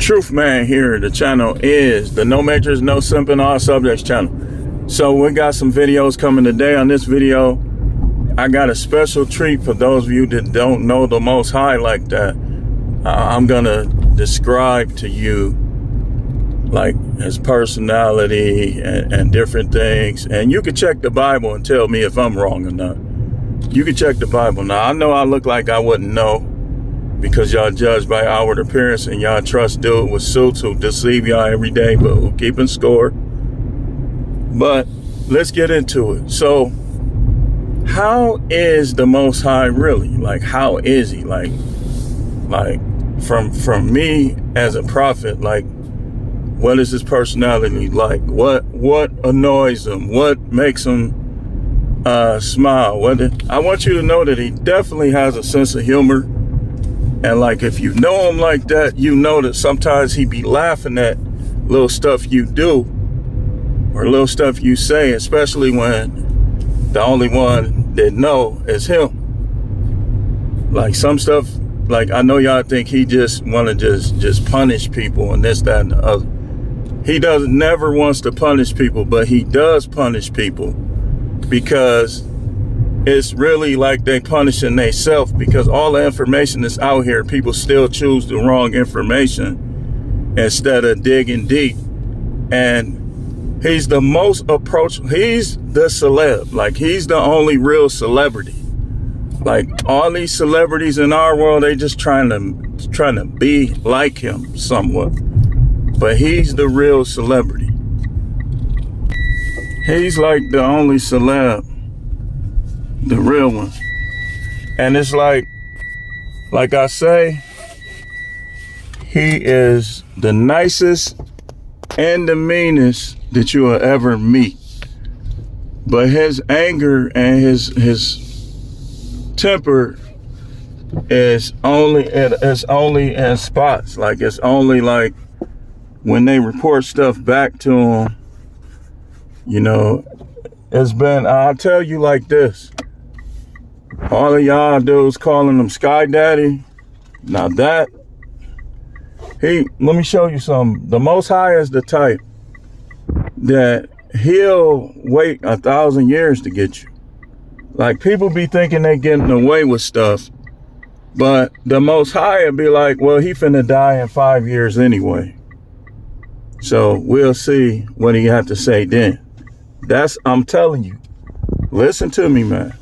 Truth Man here. The channel is the No Majors, No Simping, All Subjects channel. So we got some videos coming today. On this video, I got a special treat for those of you that don't know the Most High like that. I'm gonna describe to you like his personality and different things. And you can check the Bible and tell me if I'm wrong or not. You can check the Bible. Now, I know I look like I wouldn't know, because y'all judge by outward appearance and y'all trust dude with suits who deceive y'all every day, but who keeping score. But let's get into it. So how is the Most High really? Like, how is he? Like from me as a prophet, like, what is his personality like? What annoys him? What makes him smile? I want you to know that he definitely has a sense of humor. And like, if you know him like that, you know that sometimes he be laughing at little stuff you do or little stuff you say, especially when the only one that know is him. Like some stuff, like I know y'all think he just want to just punish people and this, that, and the other. He never wants to punish people, but he does punish people because it's really like they punishing themselves, because all the information that's out here, people still choose the wrong information instead of digging deep. And he's the most he's the celeb. Like, he's the only real celebrity. Like, all these celebrities in our world, they just trying to be like him somewhat. But he's the real celebrity. He's like the only celeb. The real one. And it's like I say, he is the nicest and the meanest that you will ever meet. But his anger and his temper is only in spots. Like, it's only like when they report stuff back to him, you know. I'll tell you like this. All of y'all dudes calling him Sky Daddy. Now let me show you something. The Most High is the type that he'll wait 1,000 years to get you. Like, people be thinking they getting away with stuff, but the Most High will be like, well, he finna die in 5 years anyway. So we'll see what he have to say then. I'm telling you, listen to me, man.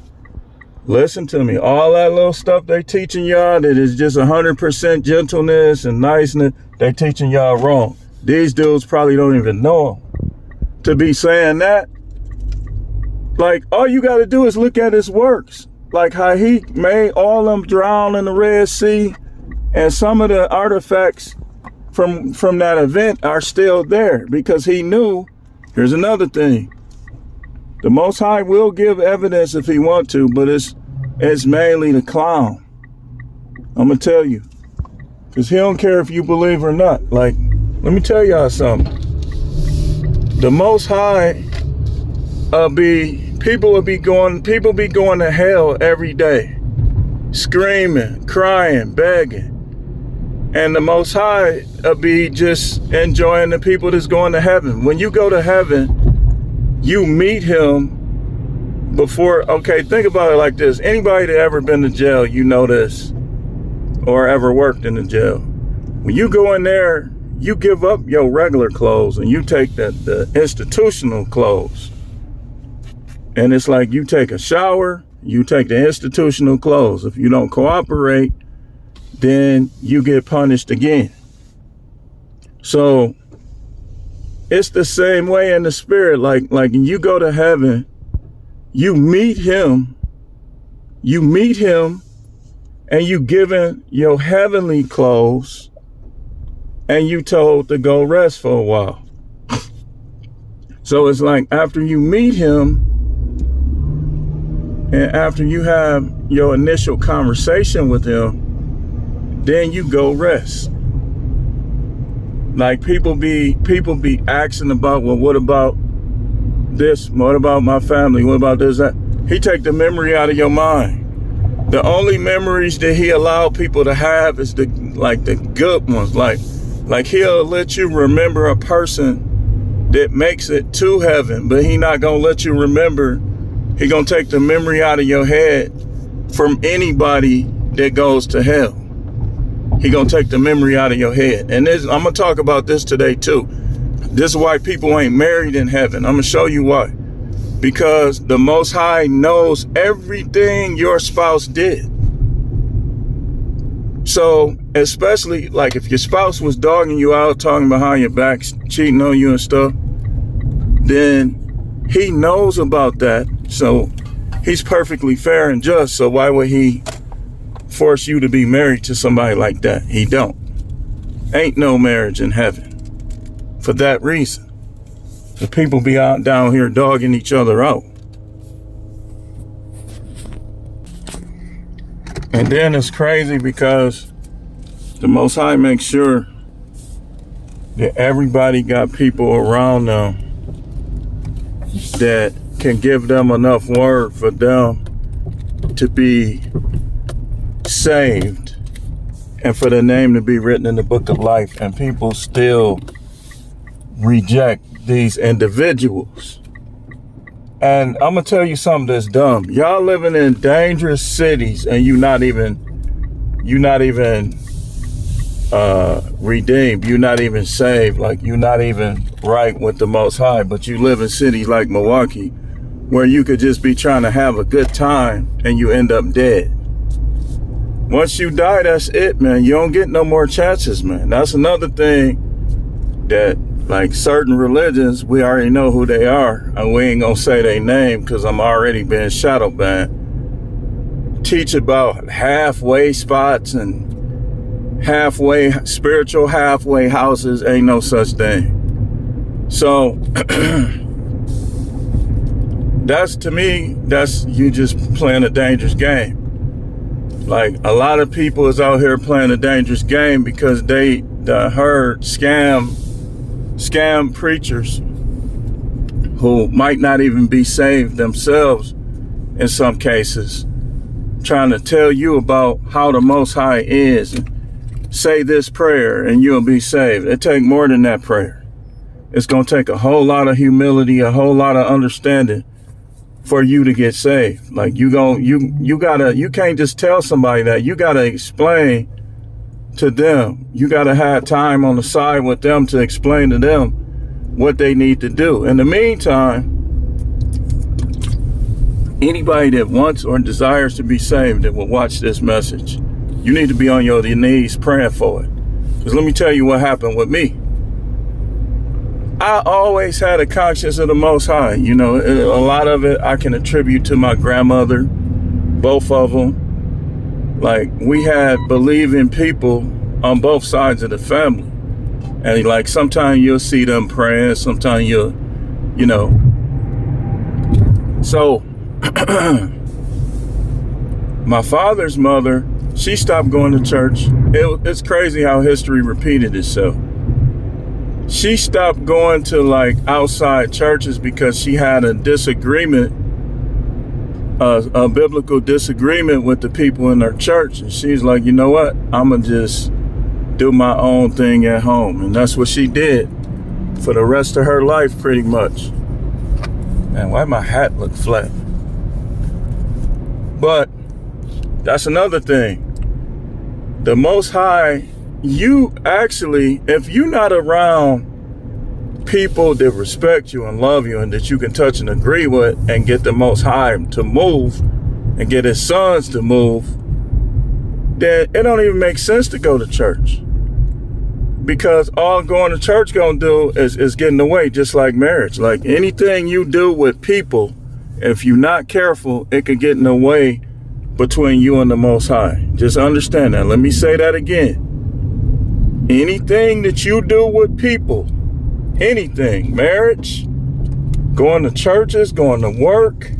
Listen to me. All that little stuff they teaching y'all that is just 100% gentleness and niceness, they teaching y'all wrong. These dudes probably don't even know him to be saying that. Like, all you got to do is look at his works. Like how he made all them drown in the Red Sea, and some of the artifacts from that event are still there because he knew. Here's another thing. The Most High will give evidence if he want to, but it's mainly the clown. I'm going to tell you. Because he don't care if you believe or not. Like, let me tell y'all something. The Most High people be going to hell every day. Screaming, crying, begging. And the Most High be just enjoying the people that's going to heaven. When you go to heaven, you meet him before. Okay, think about it like this. Anybody that ever been to jail, you know this, or ever worked in the jail. When you go in there, you give up your regular clothes and you take the institutional clothes. And it's like you take a shower, you take the institutional clothes. If you don't cooperate, then you get punished again. So it's the same way in the spirit. Like you go to heaven, you meet him, and you given your heavenly clothes, and you told to go rest for a while. So it's like after you meet him, and after you have your initial conversation with him, then you go rest. Like, people be asking about, well, what about this? What about my family? What about this? That? He take the memory out of your mind. The only memories that he allowed people to have is the good ones. Like Like, he'll let you remember a person that makes it to heaven, but he not gonna let you remember. He gonna take the memory out of your head from anybody that goes to hell. He gonna take the memory out of your head. And I'm gonna talk about this today too. This is why people ain't married in heaven. I'm gonna show you why. Because the Most High knows everything your spouse did. So, especially like if your spouse was dogging you out, talking behind your back, cheating on you and stuff, then he knows about that. So he's perfectly fair and just. So why would he force you to be married to somebody like that? He don't. Ain't no marriage in heaven. For that reason. The people be out down here dogging each other out. And then it's crazy because the Most High makes sure that everybody got people around them that can give them enough word for them to be saved and for their name to be written in the book of life. And people still reject these individuals. And I'm gonna tell you something that's dumb. Y'all living in dangerous cities and you not even redeemed. You're not even saved. Like, you're not even right with the Most High. But you live in cities like Milwaukee where you could just be trying to have a good time and you end up dead. Once you die, that's it, man. You don't get no more chances, man. That's another thing that, like, certain religions, we already know who they are, and we ain't gonna say their name because I'm already being shadow banned. Teach about halfway spots and halfway spiritual halfway houses. Ain't no such thing. So that's, to me, that's you just playing a dangerous game. Like, a lot of people is out here playing a dangerous game because they heard scam preachers who might not even be saved themselves in some cases, trying to tell you about how the Most High is. Say this prayer and you'll be saved. It takes more than that prayer. It's going to take a whole lot of humility, a whole lot of understanding for you to get saved. Like, you can't just tell somebody that. You gotta explain to them. You gotta have time on the side with them to explain to them what they need to do. In the meantime, anybody that wants or desires to be saved that will watch this message, you need to be on your knees praying for it. Because let me tell you what happened with me. I always had a conscience of the Most High. You know, a lot of it I can attribute to my grandmother, both of them. Like, we had believing people on both sides of the family. And like, sometimes you'll see them praying, sometimes you know. So, my father's mother, she stopped going to church. It's crazy how history repeated itself. She stopped going to like outside churches because she had a disagreement, a biblical disagreement with the people in her church. And she's like, you know what? I'm going to just do my own thing at home. And that's what she did for the rest of her life, pretty much. Man, why my hat look flat? But that's another thing. The Most High, you actually, if you're not around people that respect you and love you and that you can touch and agree with and get the Most High to move and get his sons to move, then it don't even make sense to go to church. Because all going to church gonna do is get in the way, just like marriage. Like, anything you do with people, if you're not careful, it could get in the way between you and the Most High. Just understand that. Let me say that again. Anything that you do with people, anything, marriage, going to churches, going to work,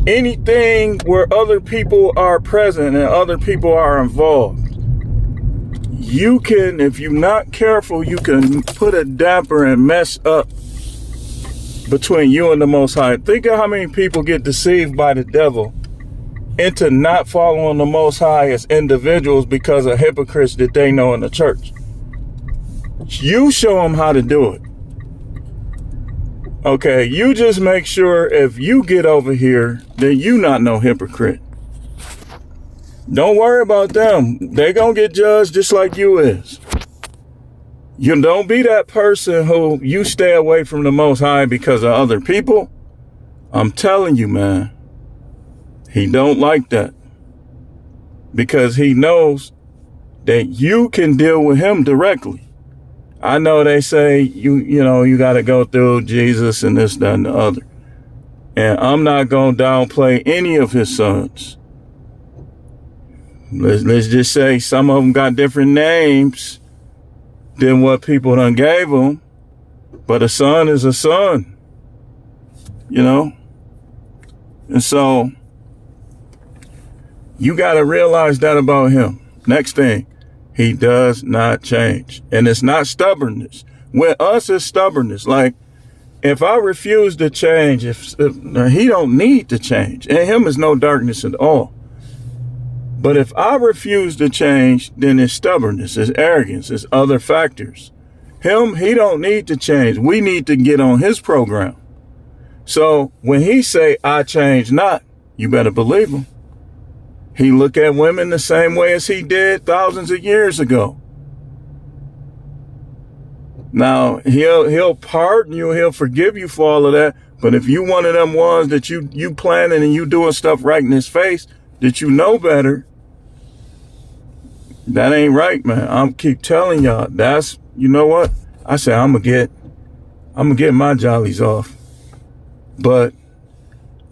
anything where other people are present and other people are involved, you can, if you're not careful, you can put a damper and mess up between you and the Most High. Think of how many people get deceived by the devil into not following the Most High as individuals because of hypocrites that they know in the church. You show them how to do it. Okay, you just make sure if you get over here, then you not no hypocrite. Don't worry about them. They gonna get judged just like you is. You don't be that person who you stay away from the Most High because of other people. I'm telling you, man, he don't like that. Because he knows that you can deal with him directly. I know they say you got to go through Jesus and this, that, and the other. And I'm not going to downplay any of his sons. Let's just say some of them got different names than what people done gave them. But a son is a son, And so you got to realize that about him. Next thing. He does not change. And it's not stubbornness. With us, it's stubbornness. Like, if I refuse to change, if he don't need to change. In him is no darkness at all. But if I refuse to change, then it's stubbornness, it's arrogance, it's other factors. Him, he don't need to change. We need to get on his program. So when he say, I change not, you better believe him. He look at women the same way as he did thousands of years ago. Now, he'll pardon you, he'll forgive you for all of that. But if you one of them ones that you planning and you doing stuff right in his face, that you know better, that ain't right, man. I'm keep telling y'all, that's, you know what? I say I'm gonna get my jollies off. But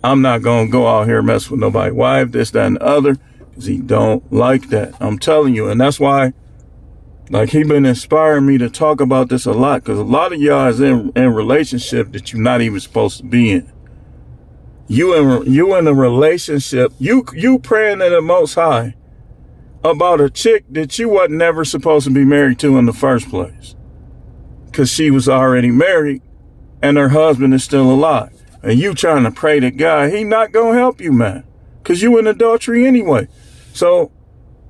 I'm not going to go out here and mess with nobody's wife, this, that, and the other, because he don't like that. I'm telling you. And that's why, like, he been inspiring me to talk about this a lot, because a lot of y'all is in relationship that you're not even supposed to be in. You in a relationship, you praying to the Most High about a chick that you wasn't never supposed to be married to in the first place, because she was already married and her husband is still alive. And you trying to pray to God, he not going to help you, man. Because you in adultery anyway. So,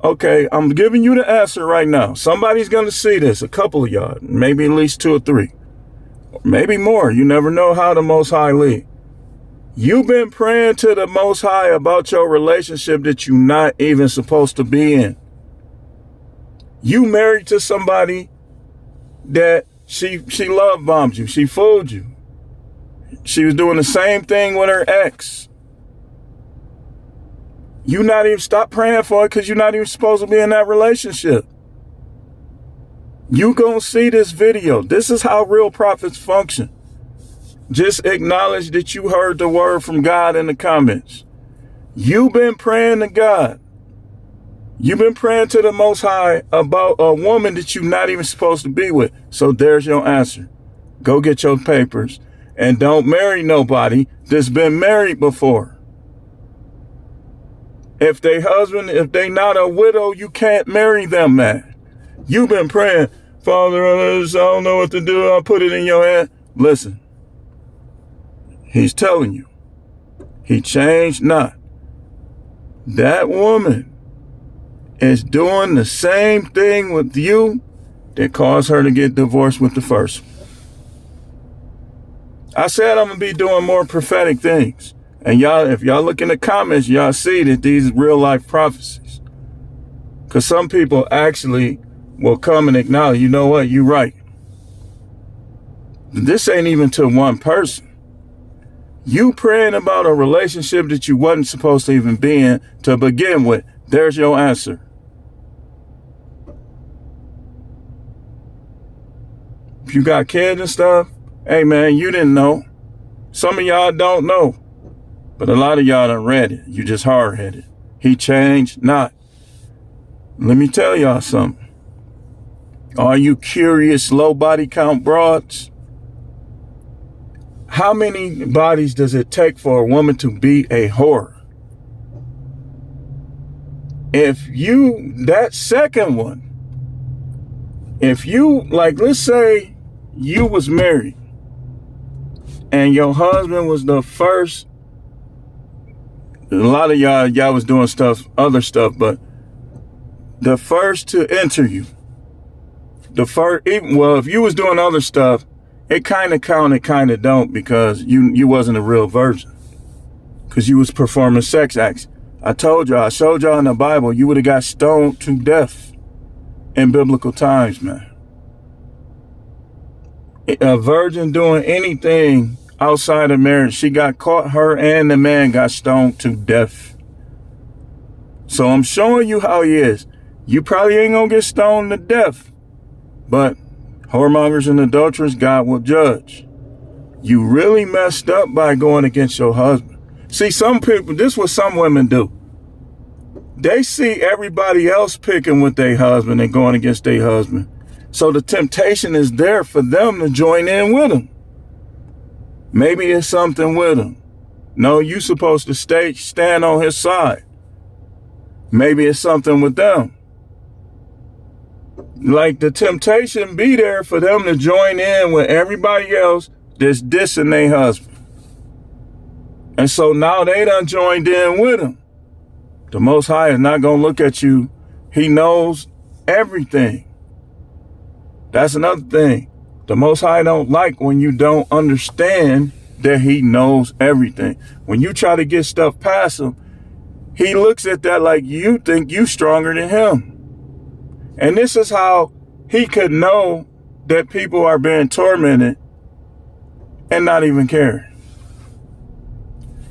okay, I'm giving you the answer right now. Somebody's going to see this, a couple of y'all, maybe at least 2 or 3. Maybe more. You never know how the Most High lead. You've been praying to the Most High about your relationship that you're not even supposed to be in. You married to somebody that she love bombed you. She fooled you. She was doing the same thing with her ex. You not even stop praying for it because you're not even supposed to be in that relationship. You gonna see this video. This is how real prophets function. Just acknowledge that you heard the word from God in the comments. You've been praying to God. You've been praying to the Most High about a woman that you're not even supposed to be with. So there's your answer. Go get your papers. And don't marry nobody that's been married before. If they not a widow, you can't marry them, man. You've been praying, Father, I don't know what to do. I'll put it in your hand. Listen, he's telling you, he changed not. That woman is doing the same thing with you that caused her to get divorced with the first one. I said I'm going to be doing more prophetic things. And y'all, if y'all look in the comments, y'all see that these real life prophecies. Because some people actually will come and acknowledge, you know what, you're right. This ain't even to one person. You praying about a relationship that you wasn't supposed to even be in to begin with. There's your answer. If you got kids and stuff, hey, man, you didn't know. Some of y'all don't know. But a lot of y'all done read it. You just hard-headed. He changed not. Let me tell y'all something. Are you curious low body count broads? How many bodies does it take for a woman to be a whore? That second one, if you, like, let's say you was married and your husband was the first, a lot of y'all was doing other stuff, but the first to enter you, The first, even, well, if you was doing other stuff, it kind of counted, kind of don't, because you wasn't a real virgin, because you was performing sex acts. I told y'all, I showed y'all in the Bible, you would have got stoned to death in biblical times, man. A virgin doing anything outside of marriage, she got caught, her and the man got stoned to death. So I'm showing you how he is. You probably ain't gonna get stoned to death, but whoremongers and adulterers, God will judge. You really messed up by going against your husband. See, some people, this is what some women do. They see everybody else picking with their husband and going against their husband. So the temptation is there for them to join in with him. Maybe it's something with him. No, you supposed to stand on his side. Maybe it's something with them. Like the temptation be there for them to join in with everybody else that's dissing their husband. And so now they done joined in with him. The Most High is not going to look at you. He knows everything. That's another thing. The Most High don't like when you don't understand that he knows everything. When you try to get stuff past him, he looks at that like you think you stronger than him. And this is how he could know that people are being tormented and not even care.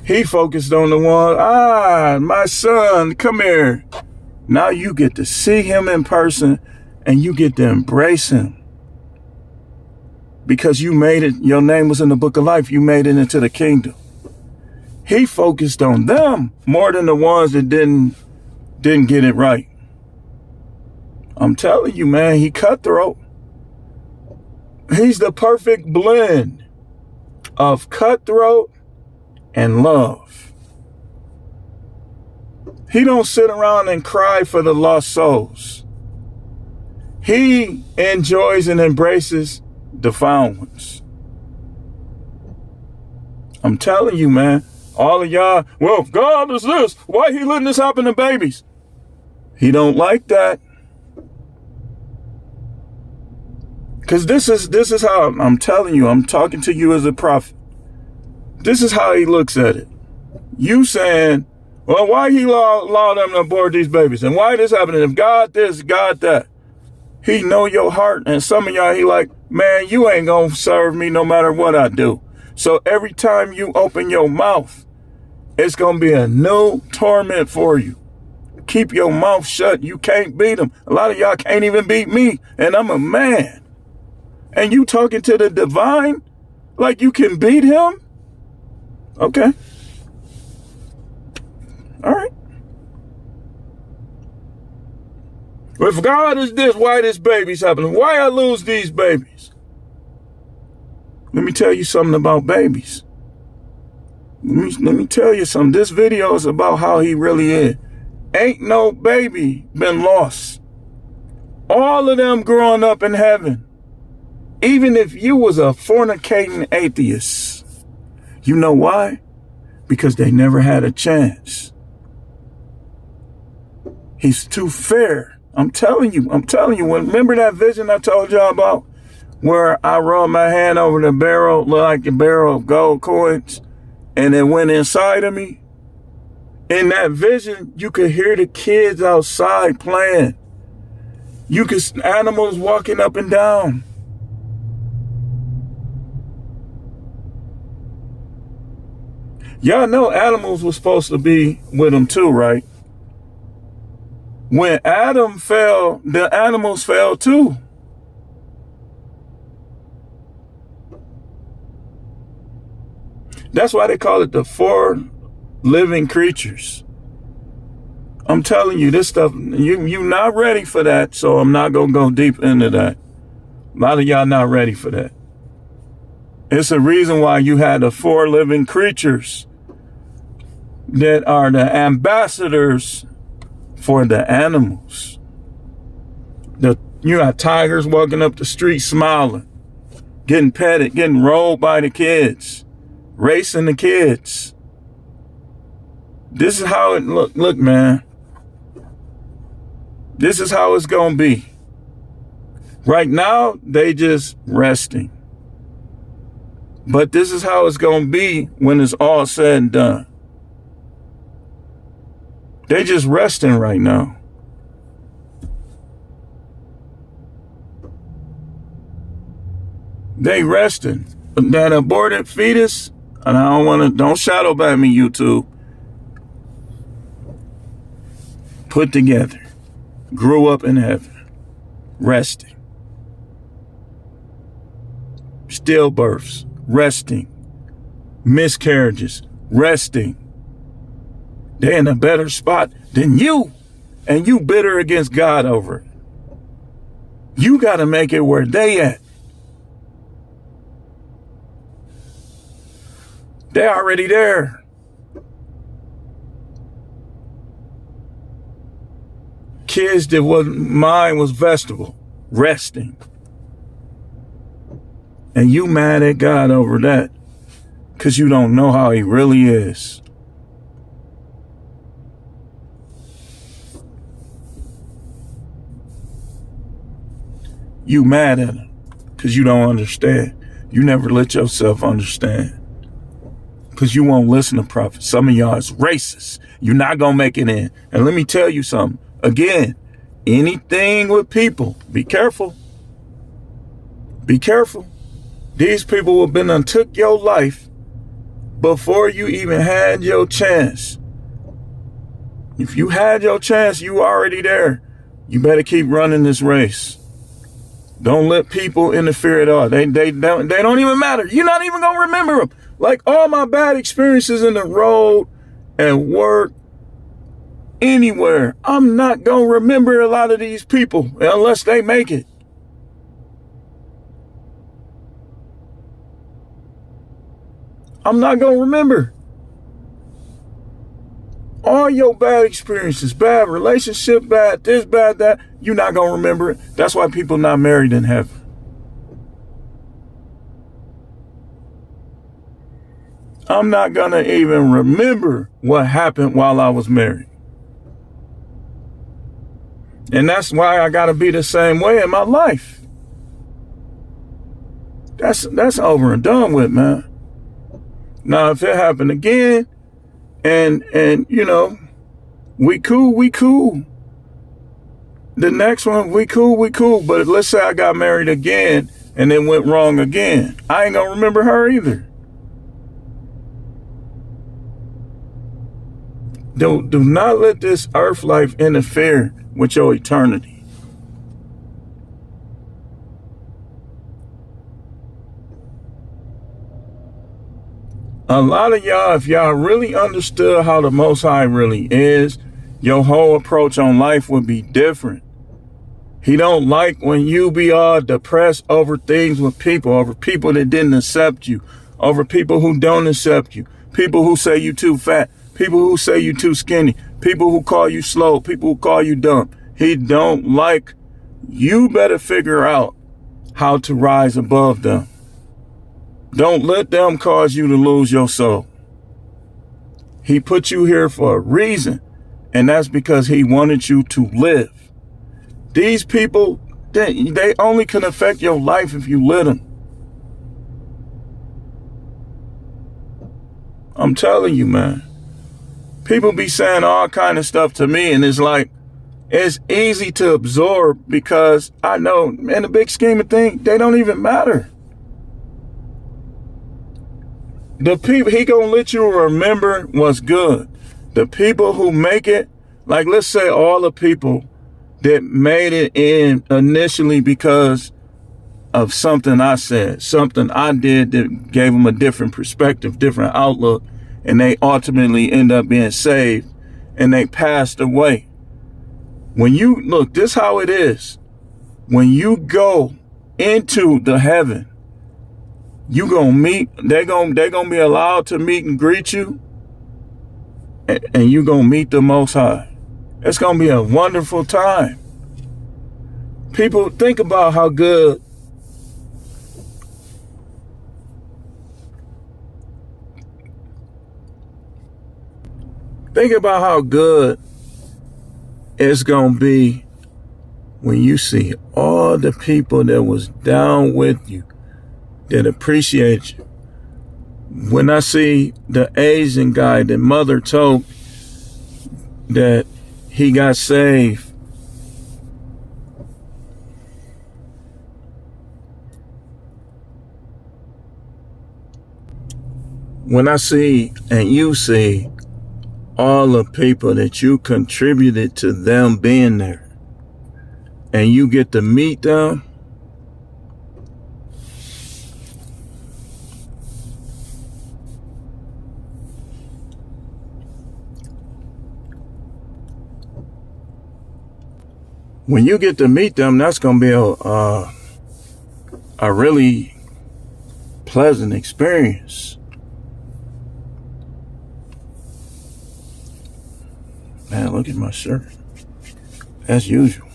He focused on the one, my son, come here. Now you get to see him in person and you get to embrace him. Because you made it, your name was in the book of life, you made it into the kingdom. He focused on them more than the ones that didn't get it right. I'm telling you, man, he cutthroat. He's the perfect blend of cutthroat and love. He don't sit around and cry for the lost souls. He enjoys and embraces the found ones. I'm telling you, man, all of y'all, well, if God is this, why he letting this happen to babies? He don't like that. Because this is how I'm telling you, I'm talking to you as a prophet. This is how he looks at it. You saying, well, why he allow them to abort these babies? And why this happening? If God this, God that. He know your heart. And some of y'all, he like, man, you ain't going to serve me no matter what I do. So every time you open your mouth, it's going to be a new torment for you. Keep your mouth shut. You can't beat them. A lot of y'all can't even beat me. And I'm a man. And you talking to the divine like you can beat him? Okay. All right. If God is this, why this baby's happening? Why I lose these babies? Let me tell you something about babies. Let me tell you something. This video is about how he really is. Ain't no baby been lost. All of them growing up in heaven. Even if you was a fornicating atheist. You know why? Because they never had a chance. He's too fair. I'm telling you. Remember that vision I told y'all about? Where I rolled my hand over the barrel, like a barrel of gold coins, and it went inside of me? In that vision, you could hear the kids outside playing. You could animals walking up and down. Y'all know animals were supposed to be with them too, right? When Adam fell, the animals fell too. That's why they call it the four living creatures. I'm telling you, this stuff, you're not ready for that, so I'm not going to go deep into that. A lot of y'all not ready for that. It's a reason why you had the four living creatures that are the ambassadors for the animals. You got tigers walking up the street smiling, getting petted, getting rolled by the kids, racing the kids. This is how it look, man. This is how it's gonna be. Right now, they just resting. But this is how it's going to be when it's all said and done. They just resting right now. They resting. That aborted fetus, and don't shadow ban me, YouTube. Put together. Grew up in heaven. Resting. Stillbirths. Resting. Miscarriages. Resting. They're in a better spot than you. And you bitter against God over it. You got to make it where they at. They're already there. Kids that mine was vegetable, resting. And you mad at God over that because you don't know how he really is. You mad at him because you don't understand. You never let yourself understand. Because you won't listen to prophets. Some of y'all is racist. You're not going to make it in. And let me tell you something. Again, anything with people, be careful. Be careful. These people have been and took your life before you even had your chance. If you had your chance, you already there. You better keep running this race. Don't let people interfere at all. They don't even matter. You're not even going to remember them. Like all my bad experiences in the road and work, anywhere, I'm not going to remember a lot of these people unless they make it. I'm not going to remember. All your bad experiences, bad relationship, bad this, bad that, you're not going to remember it. That's why people not married in heaven. I'm not going to even remember what happened while I was married. And that's why I got to be the same way in my life. That's over and done with, man. Now, if it happened again, and you know, we cool. The next one, we cool. But let's say I got married again and it went wrong again. I ain't going to remember her either. Do not let this earth life interfere with your eternity. A lot of y'all, if y'all really understood how the Most High really is, your whole approach on life would be different. He don't like when you be all depressed over things with people, over people that didn't accept you, over people who don't accept you, people who say you too fat, people who say you too skinny, people who call you slow, people who call you dumb. He don't like. You better figure out how to rise above them. Don't let them cause you to lose your soul. He put you here for a reason, and that's because he wanted you to live. These people, they only can affect your life if you let them. I'm telling you, man. People be saying all kind of stuff to me, and it's like, it's easy to absorb because I know, in the big scheme of things, they don't even matter. The people, he gonna let you remember what's good. The people who make it, like let's say all the people that made it in initially because of something I said, something I did that gave them a different perspective, different outlook, and they ultimately end up being saved and they passed away. When you look, this how it is. When you go into the heaven, you gonna meet, they're gonna be allowed to meet and greet you, and you gonna meet the Most High. It's gonna be a wonderful time. People, think about how good it's gonna be when you see all the people that was down with you, that appreciate you. When I see the Asian guy that mother told that he got saved, when I see and you see all the people that you contributed to them being there, and you get to meet them, when you get to meet them, that's going to be a really pleasant experience. Man, look at my shirt. As usual.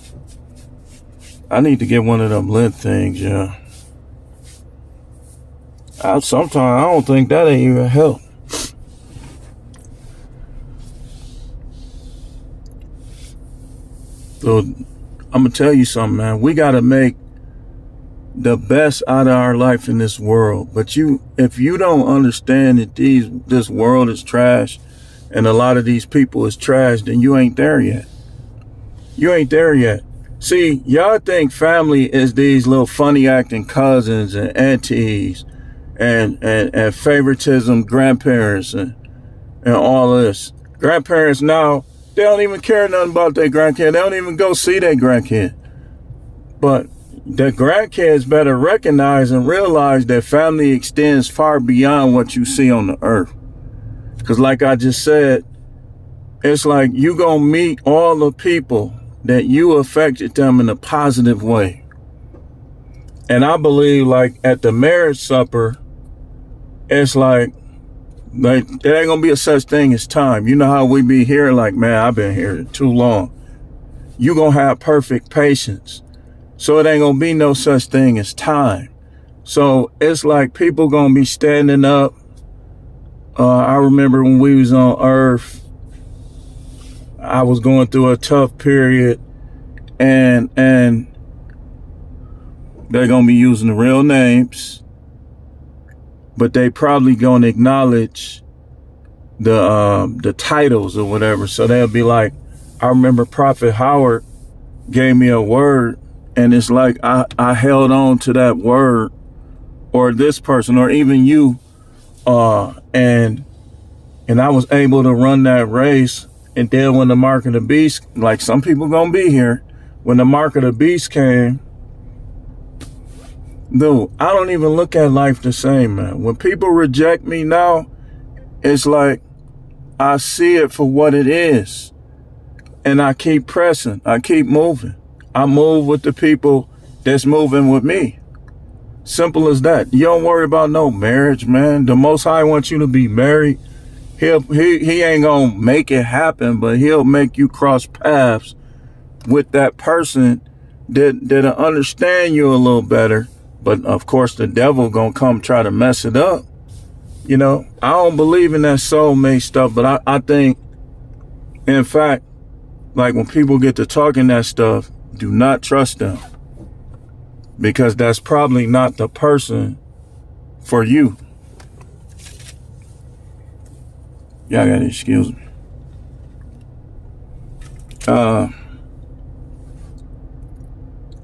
I need to get one of them lint things, yeah. Sometimes I don't think that ain't even help. So I'm gonna tell you something, man. We gotta make the best out of our life in this world. But if you don't understand that this world is trash and a lot of these people is trash, then you ain't there yet. You ain't there yet. See, y'all think family is these little funny acting cousins and aunties and favoritism grandparents and all this. Grandparents now, they don't even care nothing about their grandkid. They don't even go see their grandkid. But the grandkids better recognize and realize that family extends far beyond what you see on the earth. Because like I just said, it's like you gonna meet all the people that you affected them in a positive way. And I believe like at the marriage supper, it's like there ain't gonna be a such thing as time. You know how we be here like, man, I've been here too long. You gonna have perfect patience. So it ain't gonna be no such thing as time. So it's like people gonna be standing up. I remember when we was on earth, I was going through a tough period, and they're gonna be using the real names, but they probably gonna acknowledge the titles or whatever. So they'll be like, I remember Prophet Howard gave me a word, and it's like I held on to that word, or this person, or even you, and I was able to run that race. And then when the mark of the beast, like some people gonna be here, when the mark of the beast came, dude, I don't even look at life the same, man. When people reject me now, it's like I see it for what it is. And I keep pressing, I keep moving. I move with the people that's moving with me. Simple as that. You don't worry about no marriage, man. The Most High wants you to be married. He ain't gonna make it happen, but he'll make you cross paths with that person that'll understand you a little better. But of course, the devil gonna come try to mess it up. You know, I don't believe in that soulmate stuff, but I think, in fact, like when people get to talking that stuff, do not trust them, because that's probably not the person for you. Y'all gotta excuse me.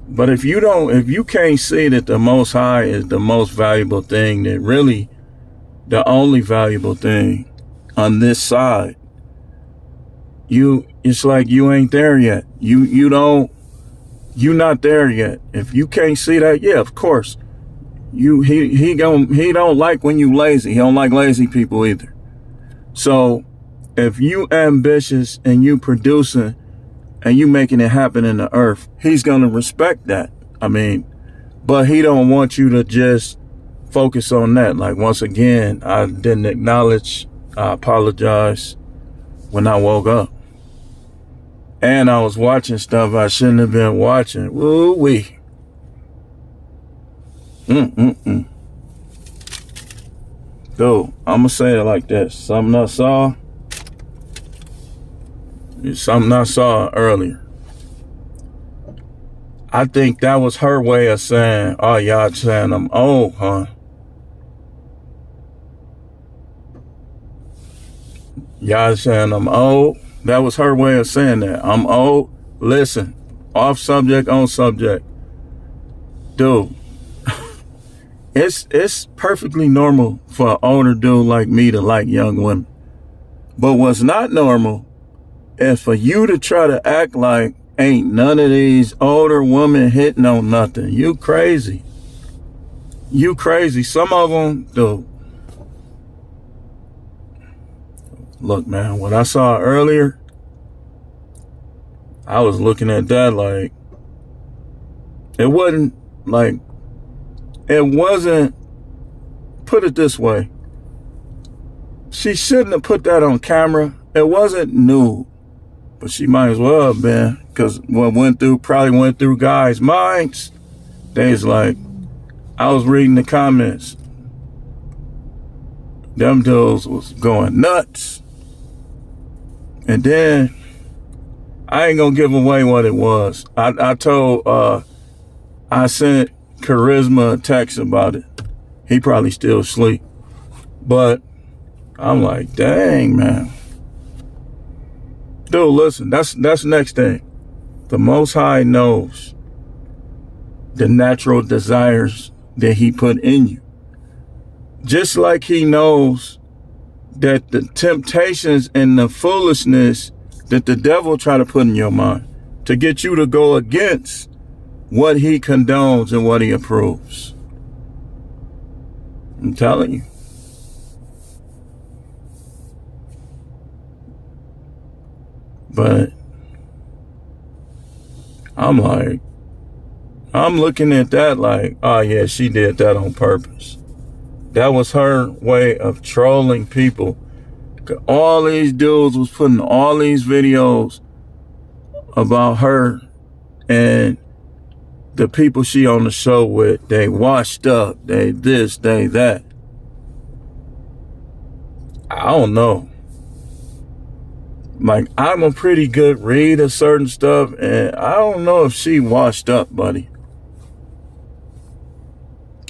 But if you can't see that the Most High is the most valuable thing, that really the only valuable thing on this side, it's like you ain't there yet. You're not there yet. If you can't see that, yeah, of course. He don't like when you lazy. He don't like lazy people either. So if you ambitious and you producing and you making it happen in the earth, he's going to respect that. I mean, but he don't want you to just focus on that. Like, once again, I didn't acknowledge, I apologize, when I woke up. And I was watching stuff I shouldn't have been watching. Woo-wee. So, I'm going to say it like this. Something I saw is something I saw earlier. I think that was her way of saying, oh, y'all saying I'm old, huh? Y'all saying I'm old? That was her way of saying that. I'm old. Listen, off subject, on subject. Dude, it's perfectly normal for an older dude like me to like young women. But what's not normal is for you to try to act like ain't none of these older women hitting on nothing. You crazy. You crazy. Some of them, dude. Look, man, what I saw earlier, I was looking at that like, it wasn't, put it this way. She shouldn't have put that on camera. It wasn't nude, but she might as well have been, because what probably went through guys' minds, they's like, I was reading the comments. Them dudes was going nuts. And then, I ain't gonna give away what it was. I sent Charisma a text about it. He probably still asleep. But I'm like, dang, man. Dude, listen, that's the next thing. The Most High knows the natural desires that he put in you. Just like he knows that the temptations and the foolishness that the devil try to put in your mind to get you to go against what he condones and what he approves. I'm telling you. But I'm looking at that like, oh yeah, she did that on purpose. That was her way of trolling people. All these dudes was putting all these videos about her and the people she on the show with. They washed up, they this, they that. I don't know. Like, I'm a pretty good read of certain stuff, and I don't know if she washed up, buddy.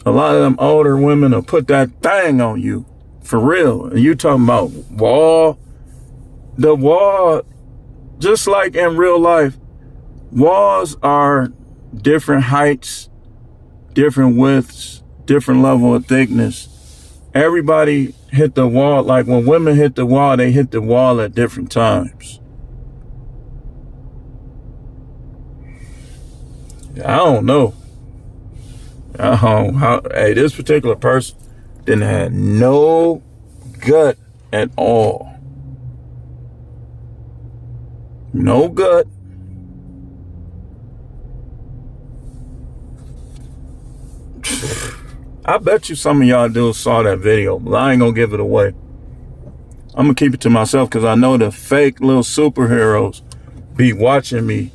A lot of them older women will put that thing on you, for real. And you talking about the wall, just like in real life, walls are different heights, different widths, different level of thickness. Everybody hit the wall, like when women hit the wall, they hit the wall at different times. I don't know. Hey, this particular person didn't have no gut at all. No gut. I bet you some of y'all dudes saw that video, but I ain't gonna give it away. I'm gonna keep it to myself because I know the fake little superheroes be watching me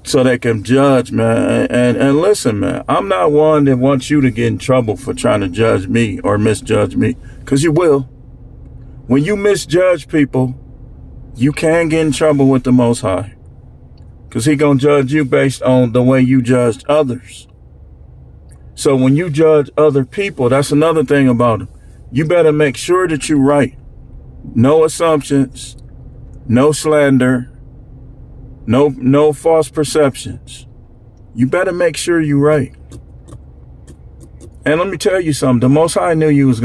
so they can judge, man. And listen, man, I'm not one that wants you to get in trouble for trying to judge me or misjudge me, because you will. When you misjudge people, you can get in trouble with the Most High, because he gonna judge you based on the way you judged others. So when you judge other people, that's another thing about them. You better make sure that you're right. No assumptions, no slander, no false perceptions. You better make sure you're right. And let me tell you something. The Most High knew we was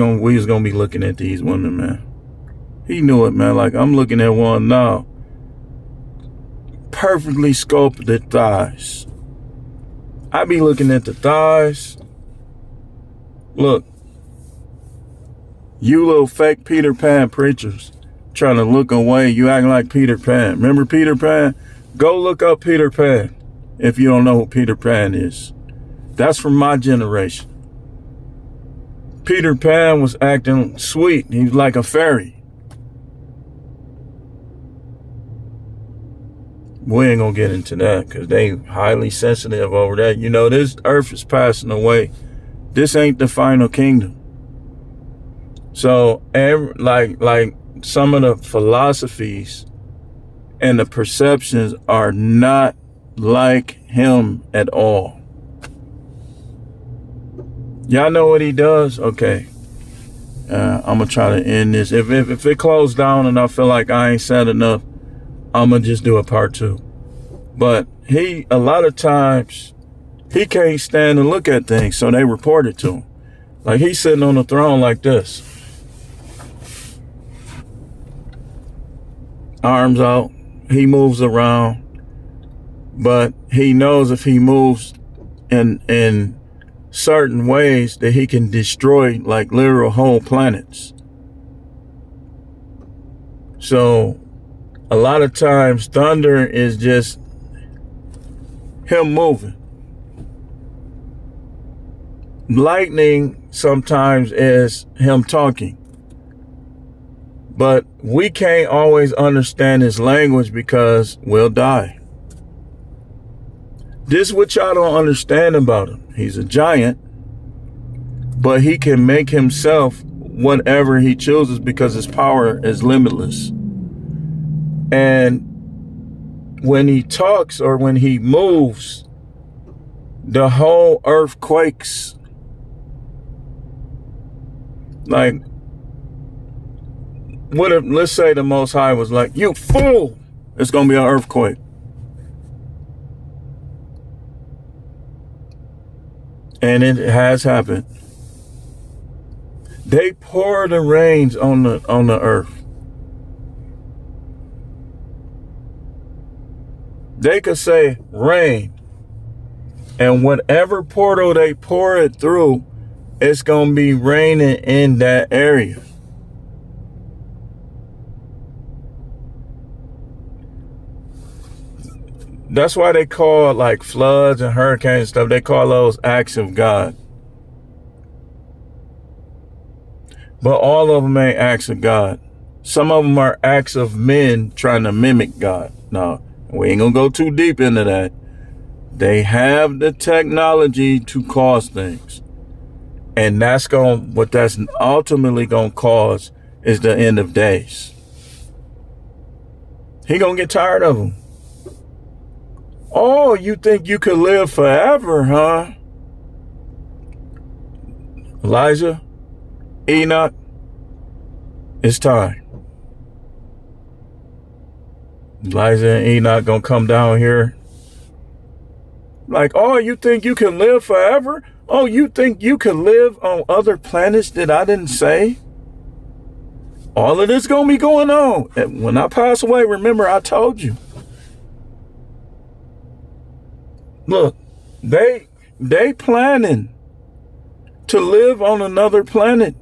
gonna be looking at these women, man. He knew it, man. Like, I'm looking at one now. Perfectly sculpted thighs. I be looking at the thighs. Look, you little fake Peter Pan preachers trying to look away. You acting like Peter Pan. Remember Peter Pan? Go look up Peter Pan if you don't know who Peter Pan is. That's from my generation. Peter Pan was acting sweet. He was like a fairy. We ain't gonna get into that because they highly sensitive over that. You know, this earth is passing away. This ain't the final kingdom. So, like some of the philosophies and the perceptions are not like him at all. Y'all know what he does? Okay. I'm going to try to end this. If it closed down and I feel like I ain't said enough, I'm going to just do a part 2. But a lot of times, he can't stand to look at things, so they report it to him. Like he's sitting on the throne like this. Arms out. He moves around. But he knows if he moves in certain ways that he can destroy like literal whole planets. So a lot of times thunder is just him moving. Lightning sometimes is him talking. But we can't always understand his language because we'll die. This is what y'all don't understand about him. He's a giant, but he can make himself whatever he chooses because his power is limitless. And when he talks or when he moves, the whole earth quakes. Like, what if, let's say the Most High was like, you fool, it's going to be an earthquake. And it has happened. They pour the rains on the earth. They could say rain, and whatever portal they pour it through, it's going to be raining in that area. That's why they call like floods and hurricanes and stuff, they call those acts of God. But all of them ain't acts of God. Some of them are acts of men trying to mimic God. No, we ain't gonna go too deep into that. They have the technology to cause things. And what that's ultimately gonna cause is the end of days. He gonna get tired of them. Oh, you think you could live forever, huh? Elijah, Enoch, it's time. Elijah and Enoch gonna come down here. Like, oh, you think you can live forever? Oh, you think you can live on other planets that I didn't say? All of this gonna be going on. And when I pass away, remember I told you. Look, they planning to live on another planet.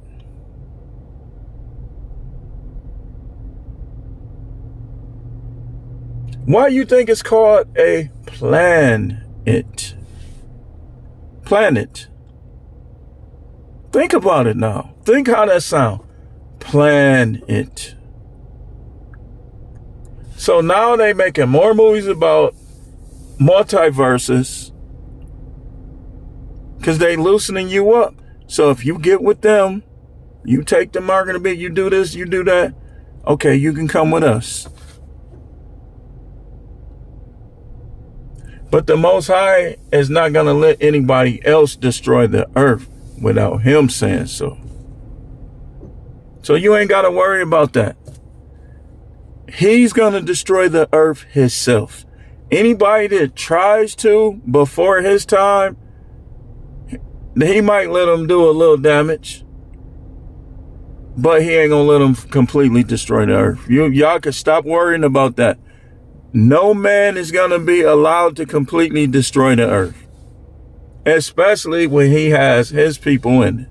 Why you think it's called a planet? Planet. Think about it now. Think how that sounds. Planet. So now they making more movies about multiverses because they loosening you up. So if you get with them, you take the mark of the beat, you do this, you do that, okay, you can come with us. But the Most High is not going to let anybody else destroy the earth without him saying so. So you ain't got to worry about that. He's going to destroy the earth himself. Anybody that tries to before his time, he might let them do a little damage, but he ain't gonna let them completely destroy the earth. Y'all can stop worrying about that. No man is gonna be allowed to completely destroy the earth, especially when he has his people in it.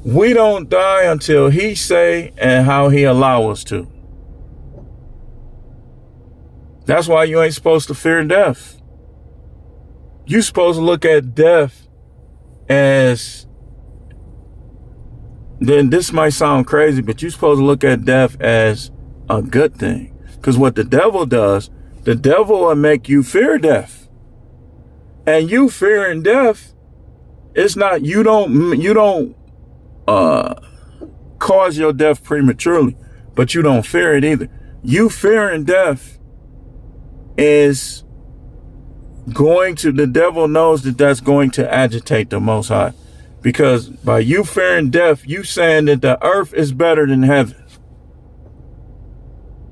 We don't die until he say and how he allow us to. That's why you ain't supposed to fear death. You supposed to look at death as, then this might sound crazy, but you're supposed to look at death as a good thing. Because what the devil does, the devil will make you fear death. And you fearing death, it's not, you don't cause your death prematurely, but you don't fear it either. You fearing death is the devil knows that that's going to agitate the Most High. Because by you fearing death, you saying that the earth is better than heaven.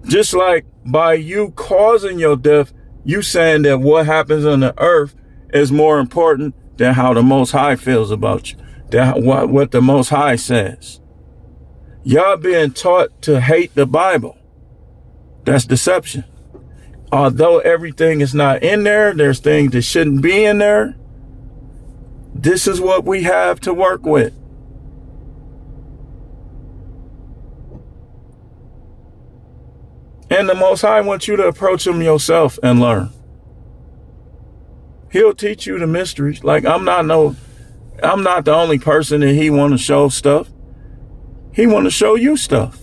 Just like by you causing your death, you saying that what happens on the earth is more important than how the Most High feels about you. Than what the Most High says. Y'all being taught to hate the Bible. That's deception. Although everything is not in there, there's things that shouldn't be in there. This is what we have to work with. And the Most High wants you to approach him yourself and learn. He'll teach you the mysteries. Like I'm not the only person that he want to show stuff. He want to show you stuff.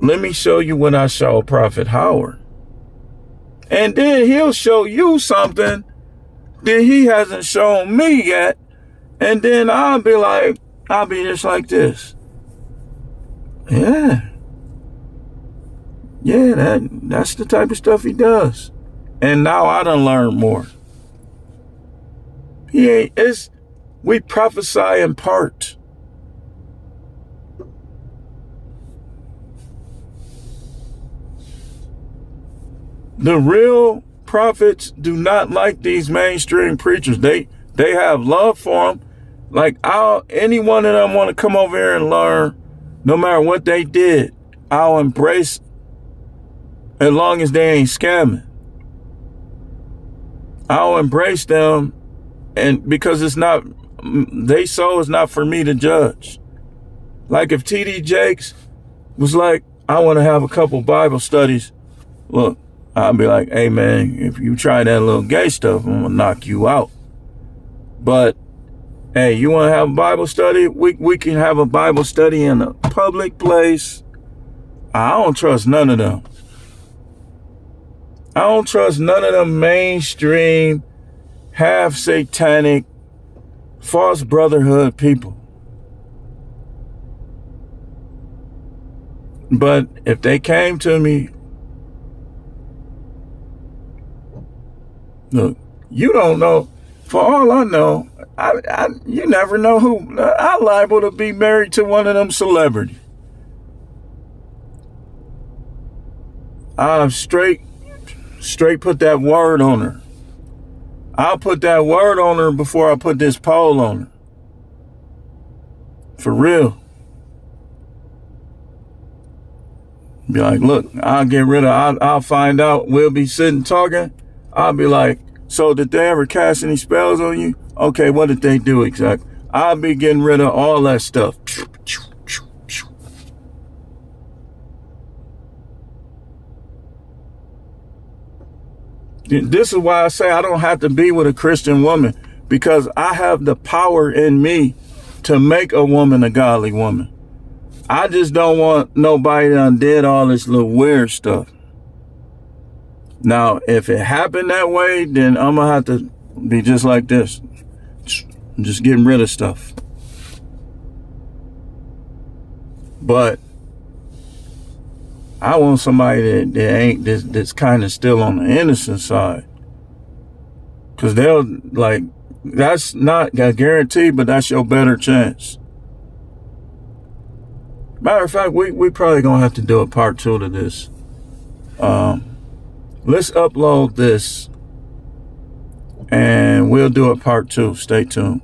Let me show you what I showed Prophet Howard. And then he'll show you something that he hasn't shown me yet. And then I'll be just like this. Yeah. Yeah, that's the type of stuff he does. And now I done learned more. We prophesy in part. The real prophets do not like these mainstream preachers. They have love for them. Like any one of them want to come over here and learn, no matter what they did, I'll embrace as long as they ain't scamming. I'll embrace them, and because it's not, they soul is not for me to judge. Like if T.D. Jakes was like, I want to have a couple Bible studies. Look, I'll be like, hey man, if you try that little gay stuff, I'm gonna knock you out. But hey, you want to have a Bible study? We can have a Bible study in a public place. I don't trust none of them. I don't trust none of them mainstream, half satanic, false brotherhood people. But if they came to me, look, you don't know. For all I know, you never know who. I'm liable to be married to one of them celebrities. I'm straight put that word on her. I'll put that word on her before I put this pole on her. For real. Be like, look, I'll find out. We'll be sitting talking. I'll be like, so did they ever cast any spells on you? Okay, what did they do exactly? I'll be getting rid of all that stuff. This is why I say I don't have to be with a Christian woman, because I have the power in me to make a woman a godly woman. I just don't want nobody that did all this little weird stuff. Now, if it happened that way, then I'm going to have to be just like this. Just getting rid of stuff. But I want somebody that's kind of still on the innocent side. Because they'll, like, that's not a guarantee, but that's your better chance. Matter of fact, we probably going to have to do a part 2 to this. Let's upload this and we'll do a part 2. Stay tuned.